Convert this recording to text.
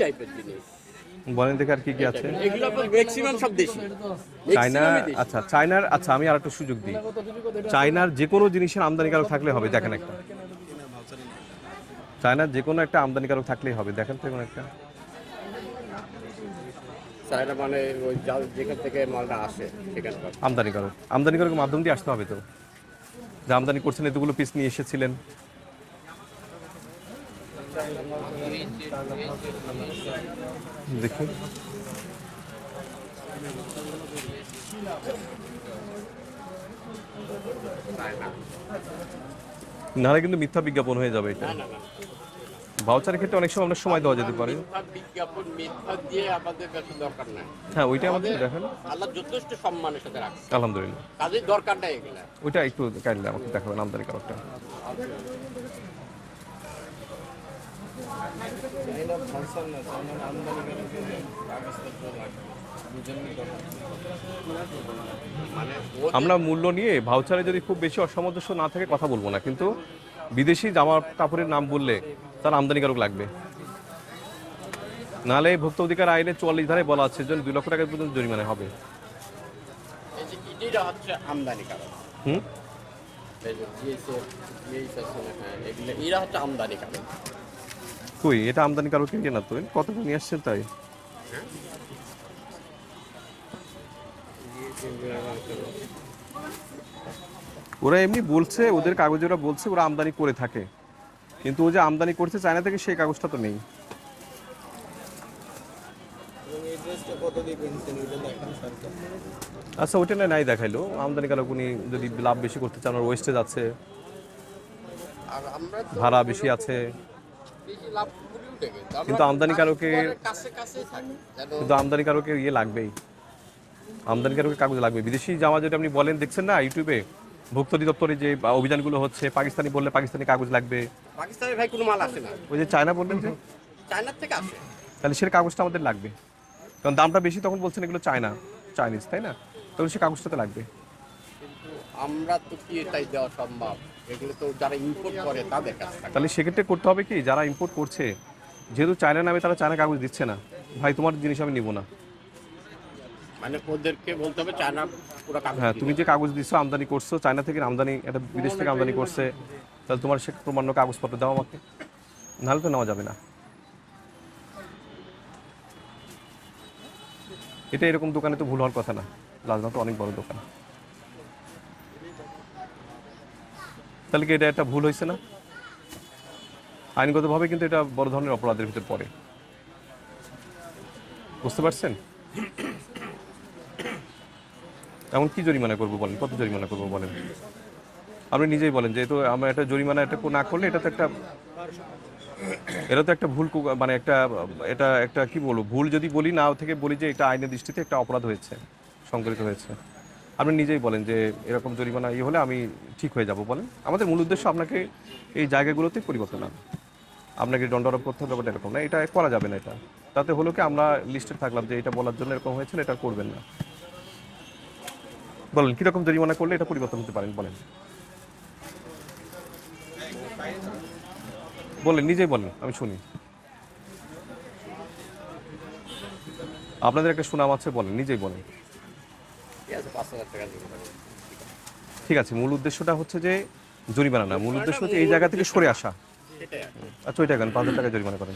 টাইপের জিনিস। বলেন দেখে আর কি কি আছে। এগুলো ম্যাক্সিমাম সব দেশি। চায়না, আচ্ছা চায়নার, আচ্ছা আমি আর একটা সুযোগ দিই, চায়নার যে কোনো জিনিসের আমদানিকারক থাকলে হবে, দেখেন একটা চায়নার যে কোনো একটা আমদানিকারক থাকলেই হবে, দেখেন তো কোনো একটা চায়না মানে ওই যেখান থেকে মালটা আসে সেখানকার আমদানিকারক, আমদানিকারকের মাধ্যম দিয়ে আসতে হবে তো, যে আমদানি করছেন এতগুলো পিস নিয়ে এসেছিলেন। দেখুন নাহলে কিন্তু মিথ্যা বিজ্ঞাপন হয়ে যাবে এটা। ভাউচারের ক্ষেত্রে অনেক সময় অনেক সময় দেওয়া যেতে পারে। বিজ্ঞাপন মিথ্যা দিয়ে আমাদের কাছে দরকার নাই। হ্যাঁ ওইটা আমাদের দেখেন আল্লাহ যথেষ্ট সম্মানের সাথে রাখছে, আলহামদুলিল্লাহ। কাজের দরকার নাই এগুলা। ওইটা একটু কাইন্ডলি আমাকে দেখাবেন আমদানিকারকটা। আমরা মূল্য নিয়ে ভাউচারে যদি খুব বেশি অসামঞ্জস্য না থাকে কথা বলবো না, কিন্তু বিদেশি জামা কাপড়ের নাম বললে তার আমদানিকারক লাগবে, নাহলে ভোক্তা অধিকার আইনে 44 ধারায় বলা আছে যে 2 লক্ষ টাকা পর্যন্ত জরিমানা হবে। এই যে এটা হচ্ছে আমদানিকারক। হুম, এই যে জিএসএফ, জিএস আছে না, হ্যাঁ এগুলো এরা হচ্ছে আমদানিকারক। কই এটা আমদানিকারকের ইয়ে না তো, কত নিয়ে আসছেন তাই। ওরা এমনি বলছে, ওদের কাগজে ওরা বলছে ওরা আমদানি করে থাকে, কিন্তু ও যে আমদানি করছে চায়না থেকে সেই কাগজটা তো নেই। আচ্ছা ওটা নাই দেখাইলো, আমদানিকারক উনি যদি লাভ বেশি করতে চান, ওর ওয়েস্টেজ আছে, আর আমরা ভাড়া বেশি আছে, বেশি লাভ করি উঠে গেছে, কিন্তু আমদানিকারকের কাছে কাছে থাকি কিন্তু আমদানিকারকের ইয়ে লাগবেই, আমদানিকারকের কাগজ লাগবে। বিদেশি জামা যেটা আপনি বলেন দেখছেন না ইউটিউবে, ভোক্তা অধিদপ্তরে যে অভিযানগুলো হচ্ছে, পাকিস্তানি বললে পাকিস্তানি কাগজ লাগবে। পাকিস্তানের ভাই কোনো মাল আসে না, ওই যে চায়না বললেন যে চায়নার থেকে আসে। তাহলে সে কাগজটা আমাদের লাগবে, কারণ দামটা বেশি তখন বলছেন এগুলো চাইনিজ তাই না, তখন সে কাগজটা তো লাগবে। কিন্তু আমরা তো কি এটাই দেওয়া সম্ভব, এগুলো তো যারা ইম্পোর্ট করে তাদের কাছে থাকে। তাহলে সেক্ষেত্রে করতে হবে কি, যারা ইম্পোর্ট করছে যেহেতু চায়না নামে, তারা চায়না কাগজ দিচ্ছে না, ভাই তোমার জিনিস আমি নিব না। মানে ওদেরকে বলতে হবে চায়না পুরো কাগজ। হ্যাঁ তুমি যে কাগজ দিচ্ছ, আমদানি করছো চায়না থেকে, আমদানি এটা বিদেশ থেকে আমদানি করছে, তাহলে তোমার সে প্রমাণ্য কাগজপত্র দাও আমাকে, নাহলে তো নেওয়া যাবে না। এটা এরকম দোকানে তো ভুল হওয়ার কথা না, লাজনা তো অনেক বড় দোকান, তাহলে কি এটা একটা ভুল হয়েছে না? আইনগতভাবে কিন্তু এটা বড় ধরনের অপরাধের ভিতর পড়ে, বুঝতে পারছেন? এমন কি জরিমানা করবো বলেন, কত জরিমানা করবো বলেন, আপনি নিজেই বলেন। যেহেতু আমরা একটা জরিমানা এটা না করলে এটা তো একটা ভুল, মানে এটা একটা কি বলবো, ভুল যদি বলি না থেকে বলি যে এটা আইনের দৃষ্টিতে একটা অপরাধ হয়েছে, সংঘটিত হয়েছে। আপনি নিজেই বলেন যে এরকম জরিমানা ইয়ে হলে আমি ঠিক হয়ে যাব বলেন। আমাদের মূল উদ্দেশ্য আপনাকে এই জায়গাগুলোতে পরিবর্তন আনা, আপনাকে দণ্ডারোপ করতে হবে ব্যাপারটা এরকম না, এটা করা যাবে না। এটা তাতে হলো কি আমরা লিস্টে থাকলাম যে এটা বলার জন্য এরকম হয়েছিল, এটা করবেন না। বলেন কিরকম জরিমানা করলে এটা পরিবর্তন হতে পারেন বলেন, বলেন নিজেই বলেন, আমি শুনি। আপনাদের একটা সুনাম আছে, বলেন নিজেই বলেন। 5,000 টাকা জরিমানা। ঠিক আছে, মূল উদ্দেশ্যটা হচ্ছে যে জরিমানা না, মূল উদ্দেশ্য হচ্ছে এই জায়গা থেকে সরে আসা। সেটাই। আচ্ছা ওইটা কেন 5,000 টাকা জরিমানা করেন?